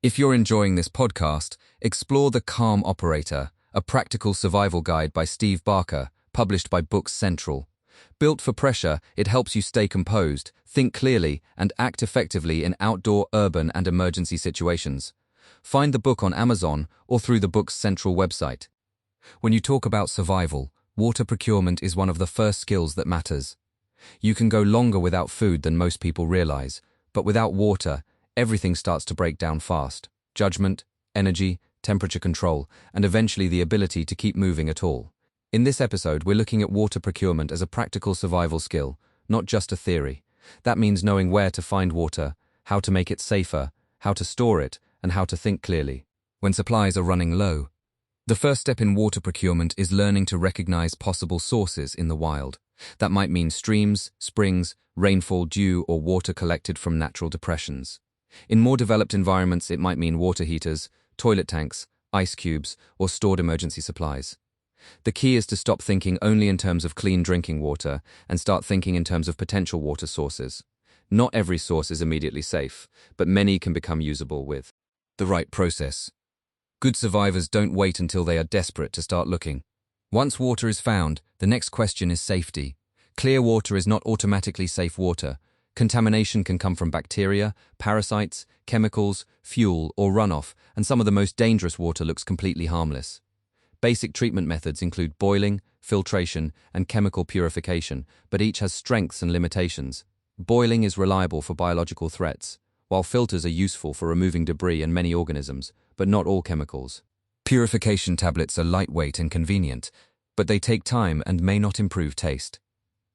If you're enjoying this podcast, explore The Calm Operator, a practical survival guide by Steve Barker, published by Books Central. Built for pressure, it helps you stay composed, think clearly, and act effectively in outdoor, urban, and emergency situations. Find the book on Amazon or through the Books Central website. When you talk about survival, water procurement is one of the first skills that matters. You can go longer without food than most people realize, but without water, everything starts to break down fast. Judgment, energy, temperature control, and eventually the ability to keep moving at all. In this episode, we're looking at water procurement as a practical survival skill, not just a theory. That means knowing where to find water, how to make it safer, how to store it, and how to think clearly when supplies are running low. The first step in water procurement is learning to recognize possible sources in the wild. That might mean streams, springs, rainfall, dew, or water collected from natural depressions. In more developed environments, it might mean water heaters, toilet tanks, ice cubes, or stored emergency supplies. The key is to stop thinking only in terms of clean drinking water and start thinking in terms of potential water sources. Not every source is immediately safe, but many can become usable with the right process. Good survivors don't wait until they are desperate to start looking. Once water is found, the next question is safety. Clear water is not automatically safe water. Contamination can come from bacteria, parasites, chemicals, fuel, or runoff, and some of the most dangerous water looks completely harmless. Basic treatment methods include boiling, filtration, and chemical purification, but each has strengths and limitations. Boiling is reliable for biological threats, while filters are useful for removing debris and many organisms, but not all chemicals. Purification tablets are lightweight and convenient, but they take time and may not improve taste.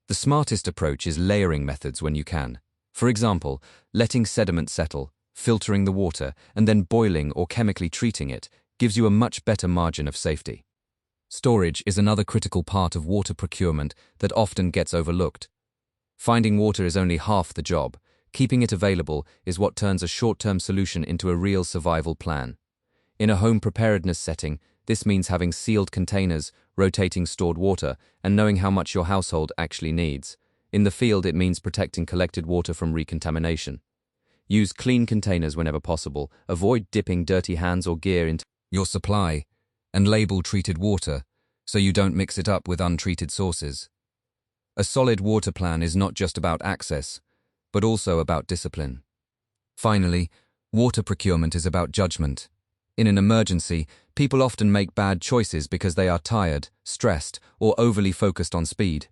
The smartest approach is layering methods when you can. For example, letting sediment settle, filtering the water, and then boiling or chemically treating it gives you a much better margin of safety. Storage is another critical part of water procurement that often gets overlooked. Finding water is only half the job. Keeping it available is what turns a short-term solution into a real survival plan. In a home preparedness setting, this means having sealed containers, rotating stored water, and knowing how much your household actually needs. In the field, it means protecting collected water from recontamination. Use clean containers whenever possible, avoid dipping dirty hands or gear into your supply, and label treated water so you don't mix it up with untreated sources. A solid water plan is not just about access, but also about discipline. Finally, water procurement is about judgment. In an emergency, people often make bad choices because they are tired, stressed, or overly focused on speed.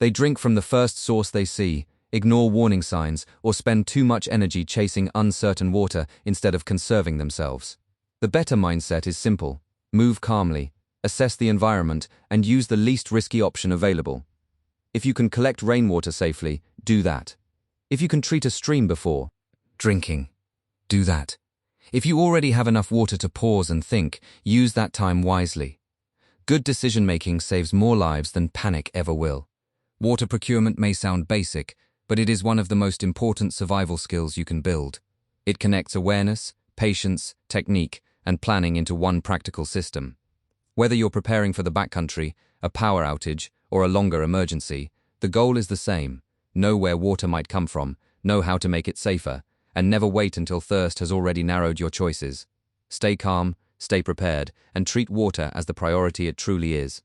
They drink from the first source they see, ignore warning signs, or spend too much energy chasing uncertain water instead of conserving themselves. The better mindset is simple. Move calmly, assess the environment, and use the least risky option available. If you can collect rainwater safely, do that. If you can treat a stream before drinking, do that. If you already have enough water to pause and think, use that time wisely. Good decision-making saves more lives than panic ever will. Water procurement may sound basic, but it is one of the most important survival skills you can build. It connects awareness, patience, technique, and planning into one practical system. Whether you're preparing for the backcountry, a power outage, or a longer emergency, the goal is the same. Know where water might come from, know how to make it safer, and never wait until thirst has already narrowed your choices. Stay calm, stay prepared, and treat water as the priority it truly is.